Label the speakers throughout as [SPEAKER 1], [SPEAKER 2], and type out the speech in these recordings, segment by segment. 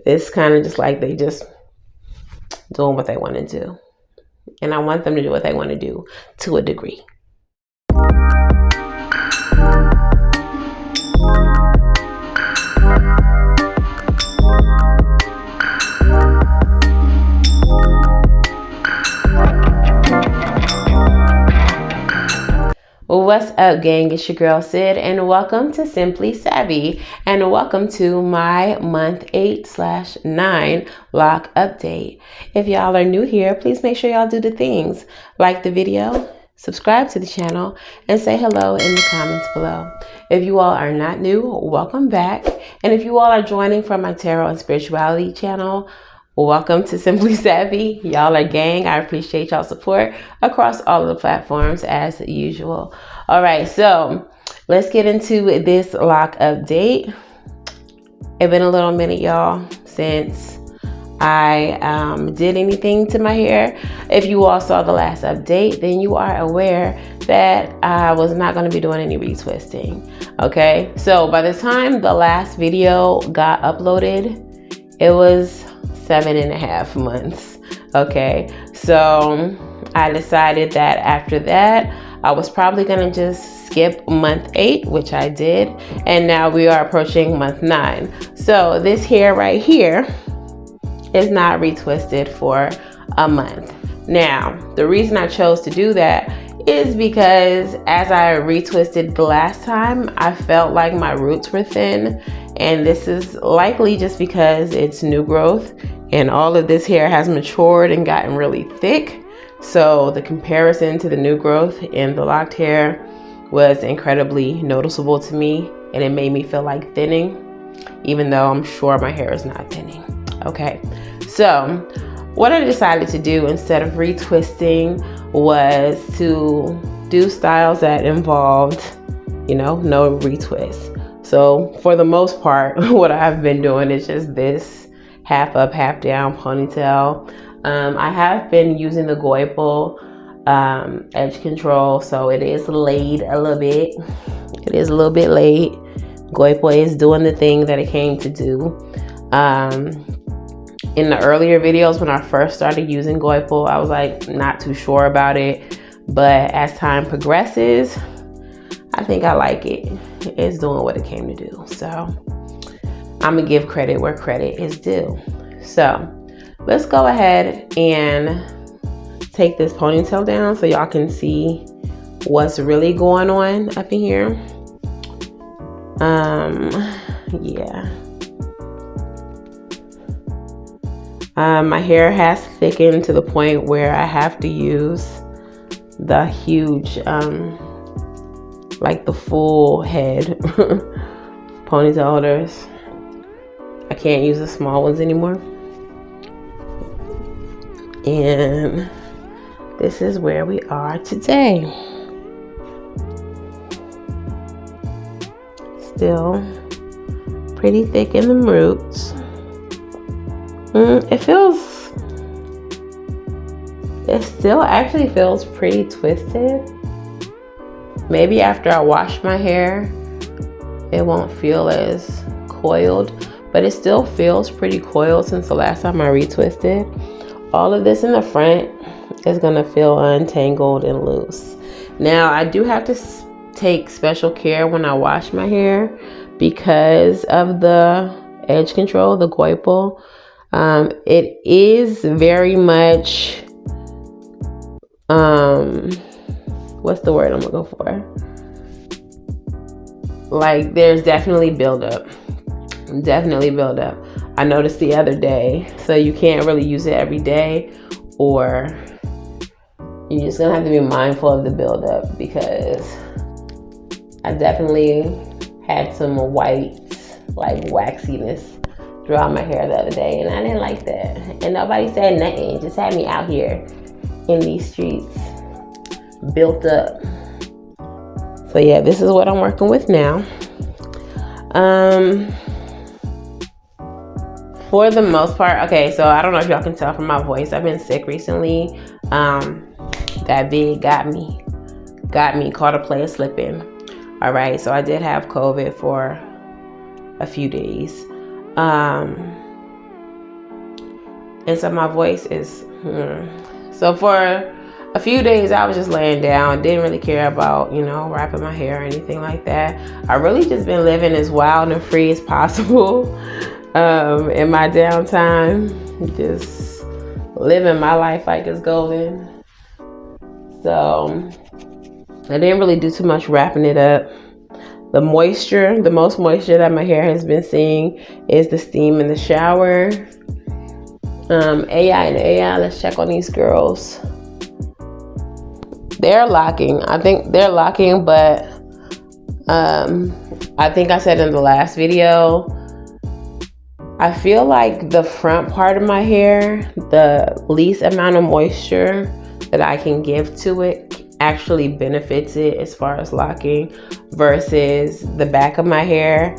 [SPEAKER 1] it's kind of just like they just doing what they want to do. And I want them to do what they want to do to a degree. What's up, gang? It's your girl Sid, and welcome to Simply Savvy, and welcome to my month 8/9 lock update. If y'all are new here, please make sure y'all do the things like the video, subscribe to the channel, and say hello in the comments below. If you all are not new, welcome back. And if you all are joining from my tarot and spirituality channel, welcome to Simply Savvy. Y'all are gang. I appreciate y'all support across all of the platforms as usual. All right, so let's get into this lock update. It's been a little minute, y'all, since I did anything to my hair. If you all saw the last update, then you are aware that I was not going to be doing any retwisting. Okay, so by the time the last video got uploaded, it was 7.5 months. Okay, so I decided that after that I was probably gonna just skip month 8, which I did, and now we are approaching month 9. So this hair right here is not retwisted for a month. Now the reason I chose to do that is because as I retwisted the last time, I felt like my roots were thin, and this is likely just because it's new growth and all of this hair has matured and gotten really thick. So the comparison to the new growth in the locked hair was incredibly noticeable to me, and it made me feel like thinning, even though I'm sure my hair is not thinning. Okay, so what I decided to do instead of retwisting was to do styles that involved, no retwist. So for the most part, what I've been doing is just this half up, half down ponytail. I have been using the Goipel edge control, so it is laid a little bit. It is a little bit laid. Goipel is doing the thing that it came to do. In the earlier videos when I first started using Goipel, I was like not too sure about it, but as time progresses, I think I like it. It's doing what it came to do. So I'm gonna give credit where credit is due. So let's go ahead and take this ponytail down so y'all can see what's really going on up in here. Yeah. My hair has thickened to the point where I have to use the huge, like the full head ponytail holders. I can't use the small ones anymore. And this is where we are today. Still pretty thick in the roots. It still actually feels pretty twisted. Maybe after I wash my hair, it won't feel as coiled, but it still feels pretty coiled since the last time I retwisted. All of this in the front is gonna feel untangled and loose. Now I do have to take special care when I wash my hair because of the edge control, the Goipel. It is very much, what's the word I'm looking for? Like there's definitely buildup. I noticed the other day, so you can't really use it every day, or you're just gonna have to be mindful of the buildup, because I definitely had some white, like waxiness throughout my hair the other day, and I didn't like that. And nobody said nothing, just had me out here in these streets built up. So yeah, this is what I'm working with now. For the most part, okay, so I don't know if y'all can tell from my voice, I've been sick recently. That vid got me, caught a player slipping. All right, so I did have COVID for a few days. And so my voice is So for a few days I was just laying down, didn't really care about, you know, wrapping my hair or anything like that. I really just been living as wild and free as possible in my downtime, just living my life like it's golden. So I didn't really do too much wrapping it up. The most moisture that my hair has been seeing is the steam in the shower. AI, let's check on these girls. They're locking. I think they're locking, but I think I said in the last video, I feel like the front part of my hair, the least amount of moisture that I can give to it actually benefits it as far as locking, versus the back of my hair.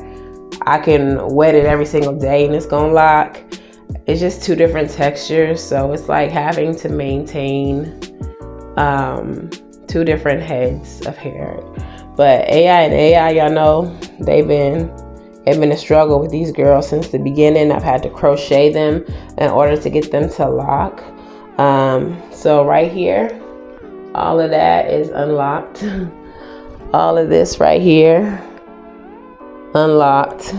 [SPEAKER 1] I can wet it every single day and it's gonna lock. It's just two different textures, so it's like having to maintain two different heads of hair. But AI, y'all know, it's been a struggle with these girls since the beginning. I've had to crochet them in order to get them to lock. So right here, all of that is unlocked. All of this right here, unlocked,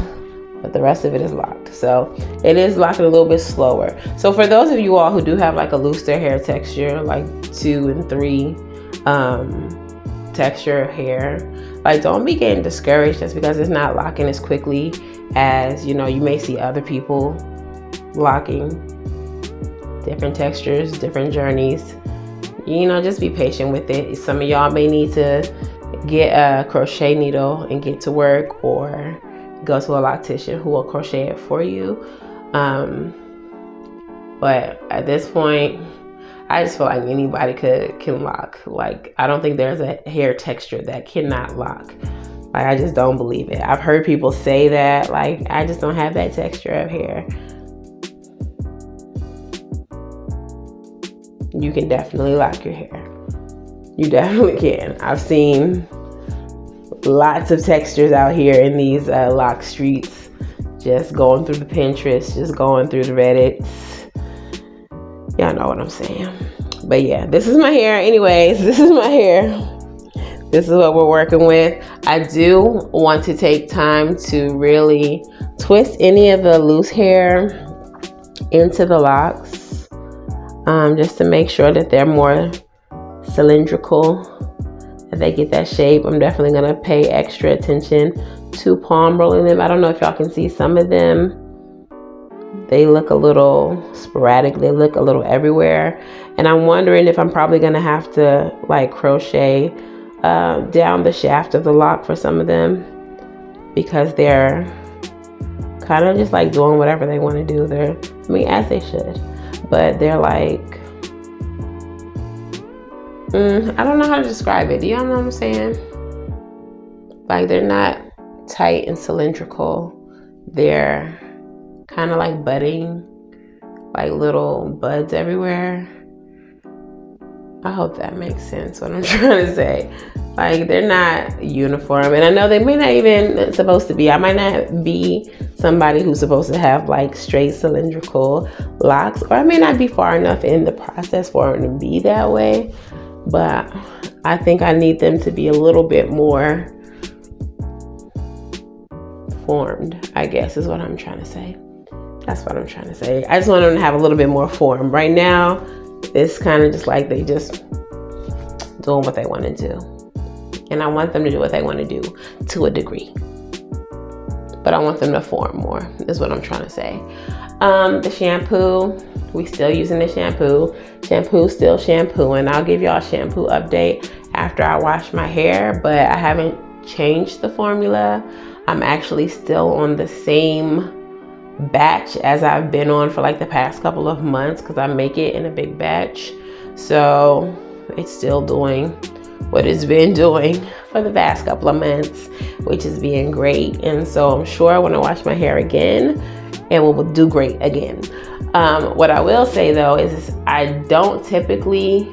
[SPEAKER 1] but the rest of it is locked. So it is locking a little bit slower. So for those of you all who do have like a looser hair texture, like 2 and 3 texture of hair, like don't be getting discouraged just because it's not locking as quickly as, you know, you may see other people locking. Different textures, different journeys. You know, just be patient with it. Some of y'all may need to get a crochet needle and get to work, or go to a loctician who will crochet it for you. But at this point, I just feel like anybody can lock. Like, I don't think there's a hair texture that cannot lock. Like, I just don't believe it. I've heard people say that, like, I just don't have that texture of hair. You can definitely lock your hair. You definitely can. I've seen lots of textures out here in these lock streets, just going through the Pinterest, just going through the Reddits. Y'all know what I'm saying. But yeah, this is my hair. Anyways, this is my hair. This is what we're working with. I do want to take time to really twist any of the loose hair into the locks, just to make sure that they're more cylindrical, that they get that shape. I'm definitely going to pay extra attention to palm rolling them. I don't know if y'all can see some of them. They look a little sporadic. They look a little everywhere. And I'm wondering if I'm probably going to have to like crochet down the shaft of the lock for some of them, because they're kind of just like doing whatever they want to do. As they should. But they're like, I don't know how to describe it. Do y'all know what I'm saying? Like, they're not tight and cylindrical. They're kind of like budding, like little buds everywhere. I hope that makes sense, what I'm trying to say. Like, they're not uniform. And I know they may not even supposed to be. I might not be somebody who's supposed to have like straight cylindrical locks, or I may not be far enough in the process for them to be that way. But I think I need them to be a little bit more formed, I guess is what I'm trying to say. That's what I'm trying to say. I just want them to have a little bit more form. Right now, it's kind of just like they just doing what they want to do. And I want them to do what they want to do to a degree. But I want them to form more, is what I'm trying to say. The shampoo, we still using the shampoo. Shampoo, still shampooing. I'll give y'all a shampoo update after I wash my hair, but I haven't changed the formula. I'm actually still on the same batch as I've been on for like the past couple of months, because I make it in a big batch. So it's still doing what it's been doing for the past couple of months, which is being great. And so I'm sure when I wash my hair again, it will do great again. What I will say though is I don't typically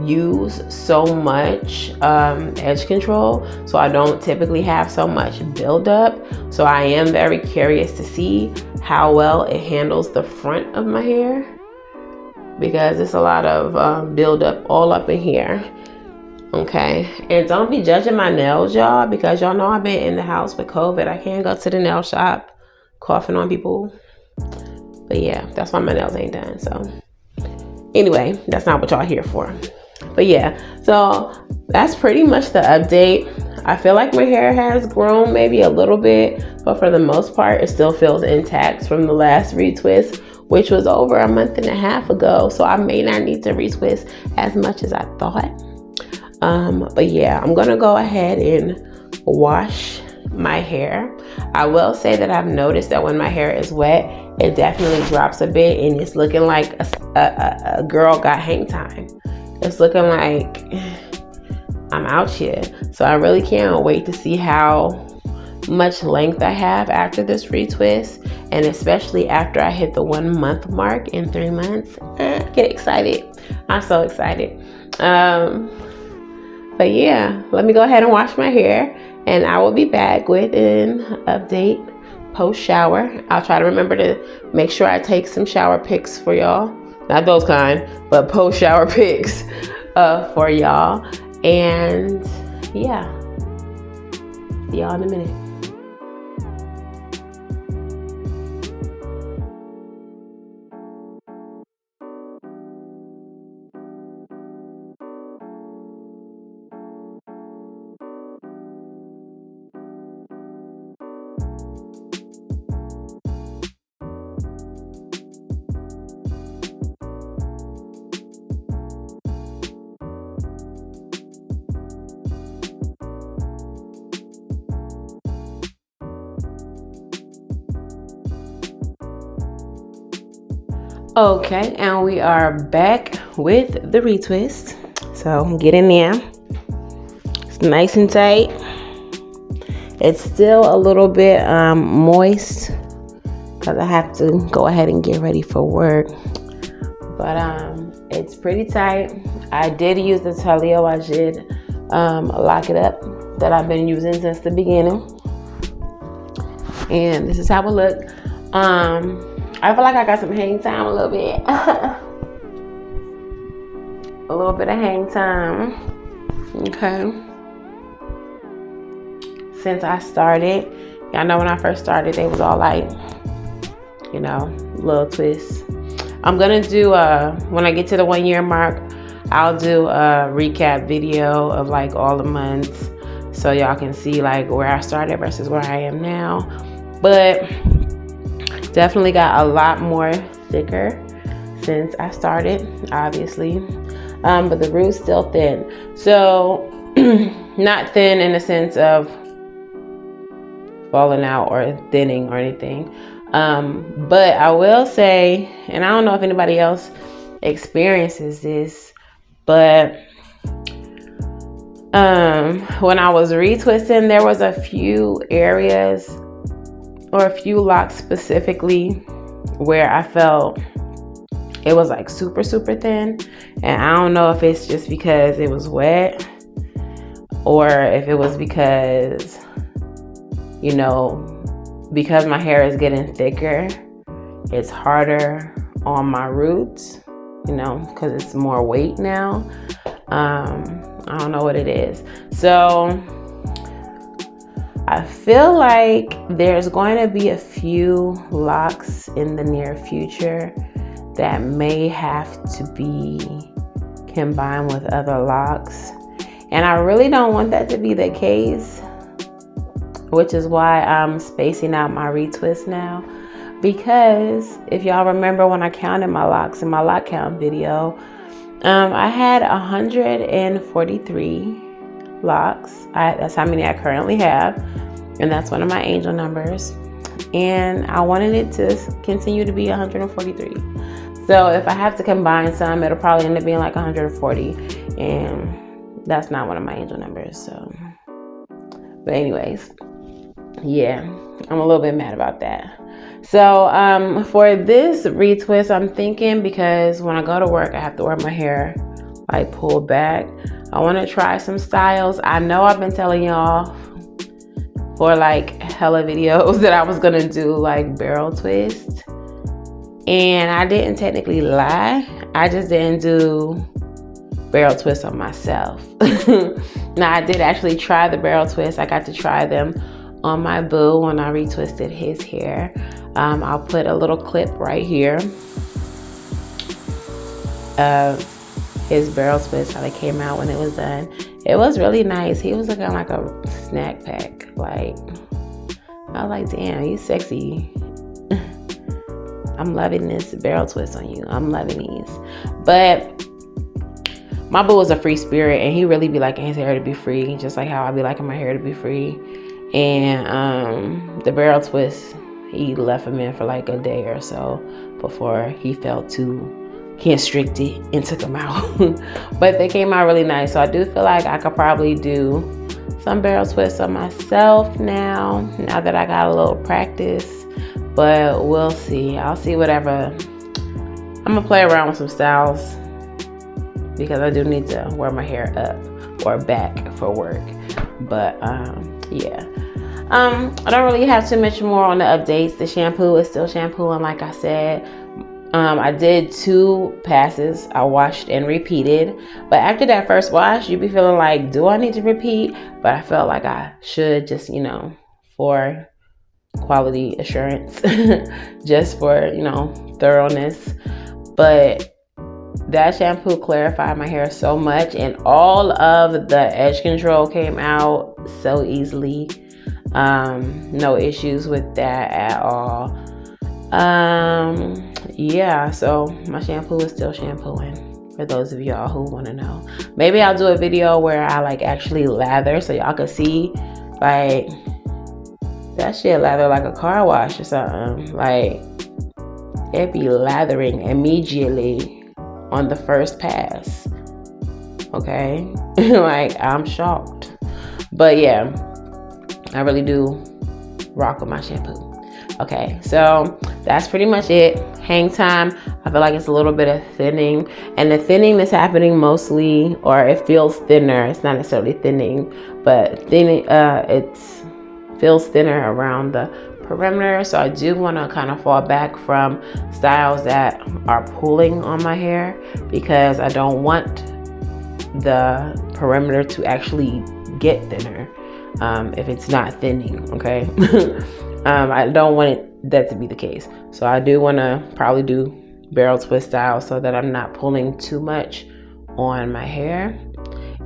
[SPEAKER 1] use so much edge control, so I don't typically have so much buildup. So I am very curious to see how well it handles the front of my hair, because it's a lot of buildup all up in here. Okay, and don't be judging my nails, y'all, because y'all know I've been in the house with COVID. I can't go to the nail shop coughing on people. But yeah, that's why my nails ain't done. So anyway, that's not what y'all here for. But yeah, so that's pretty much the update. I feel like my hair has grown maybe a little bit, but for the most part, it still feels intact from the last retwist, which was over a month and a half ago. So I may not need to retwist as much as I thought. But yeah, I'm gonna go ahead and wash my hair. I will say that I've noticed that when my hair is wet, it definitely drops a bit, and it's looking like a girl got hang time. It's looking like I'm out here. So I really can't wait to see how much length I have after this retwist, and especially after I hit the 1 month mark in 3 months. Get excited. I'm so excited. But yeah, let me go ahead and wash my hair, and I will be back with an update post shower. I'll try to remember to make sure I take some shower pics for y'all. Not those kind, but post shower pics for y'all. And yeah, see y'all in a minute. Okay, and we are back with the retwist. So get in there. It's nice and tight. It's still a little bit moist because I have to go ahead and get ready for work. But it's pretty tight. I did use the Talio Ajid Lock It Up that I've been using since the beginning. And this is how it looked. I feel like I got some hang time a little bit. A little bit of hang time. Okay. Since I started, y'all know when I first started, they was all like, you know, little twists. I'm gonna do when I get to the 1 year mark, I'll do a recap video of like all the months, so y'all can see like where I started versus where I am now. But definitely got a lot more thicker since I started, obviously. But the root's still thin. So not thin in the sense of falling out or thinning or anything. But I will say, and I don't know if anybody else experiences this, but when I was retwisting, there was a few areas or a few locks specifically where I felt it was like super, super thin. And I don't know if it's just because it was wet or if it was because, you know, because my hair is getting thicker, it's harder on my roots, you know, because it's more weight now. I don't know what it is. So I feel like there's going to be a few locks in the near future that may have to be combined with other locks. And I really don't want that to be the case, which is why I'm spacing out my retwist now. Because if y'all remember when I counted my locks in my lock count video, I had 143 locks. That's how many I currently have, and that's one of my angel numbers. And I wanted it to continue to be 143. So if I have to combine some, it'll probably end up being like 140, and that's not one of my angel numbers. So, but anyways, yeah, I'm a little bit mad about that. So for this retwist, I'm thinking, because when I go to work, I have to wear my hair like pull back. I want to try some styles. I know I've been telling y'all for like hella videos that I was gonna do like barrel twist, and I didn't technically lie. I just didn't do barrel twist on myself. Now I did actually try the barrel twist. I got to try them on my boo when I retwisted his hair. I'll put a little clip right here of his barrel twist, how they came out when it was done. It was really nice. He was looking like a snack pack. Like, I was like, damn, you sexy. I'm loving this barrel twist on you. I'm loving these. But my boo is a free spirit, and he really be liking his hair to be free, just like how I be liking my hair to be free. And the barrel twist, he left him in for like a day or so before he felt too constricted and took them out. But they came out really nice, so I do feel like I could probably do some barrel twists on myself now that I got a little practice. But we'll see. I'll see whatever. I'm gonna play around with some styles because I do need to wear my hair up or back for work. But yeah, I don't really have too much more on the updates. The shampoo is still shampooing, like I said. I did 2 passes. I washed and repeated. But after that first wash, you be feeling like, do I need to repeat? But I felt like I should, just, you know, for quality assurance, just for, you know, thoroughness. But that shampoo clarified my hair so much, and all of the edge control came out so easily. No issues with that at all. Yeah, so my shampoo is still shampooing, for those of y'all who want to know. Maybe I'll do a video where I like actually lather, so y'all can see like that shit lather like a car wash or something. Like, it be lathering immediately on the first pass. Okay. Like, I'm shocked. But yeah, I really do rock with my shampoo. Okay, so that's pretty much it. Hang time, I feel like it's a little bit of thinning, and the thinning is happening mostly, or it feels thinner. It's not necessarily thinning, but thinning. It feels thinner around the perimeter. So I do want to kind of fall back from styles that are pulling on my hair, because I don't want the perimeter to actually get thinner if it's not thinning. Okay. I don't want that to be the case. So I do want to probably do barrel twist style so that I'm not pulling too much on my hair.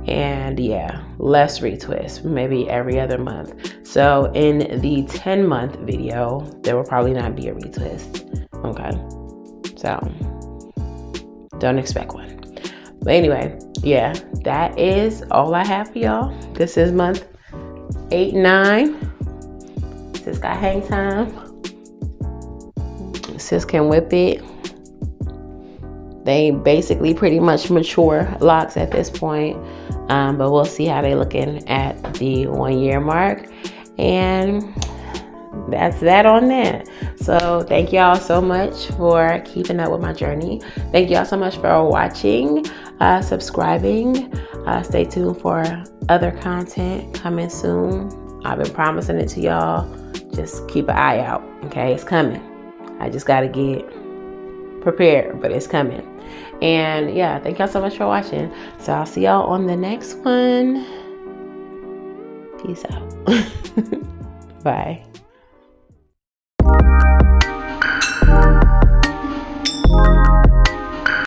[SPEAKER 1] And yeah, less retwist, maybe every other month. So in the 10-month video, there will probably not be a retwist. Okay. So don't expect one. But anyway, yeah, that is all I have for y'all. This is month 8, 9. Sis got hang time. Sis can whip it. They basically pretty much mature locks at this point. But we'll see how they looking at the 1 year mark. And that's that on that. So thank y'all so much for keeping up with my journey. Thank y'all so much for watching, subscribing. Stay tuned for other content coming soon. I've been promising it to y'all. Just keep an eye out, okay? It's coming. I just got to get prepared, but it's coming. And yeah, thank y'all so much for watching. So I'll see y'all on the next one. Peace out. Bye.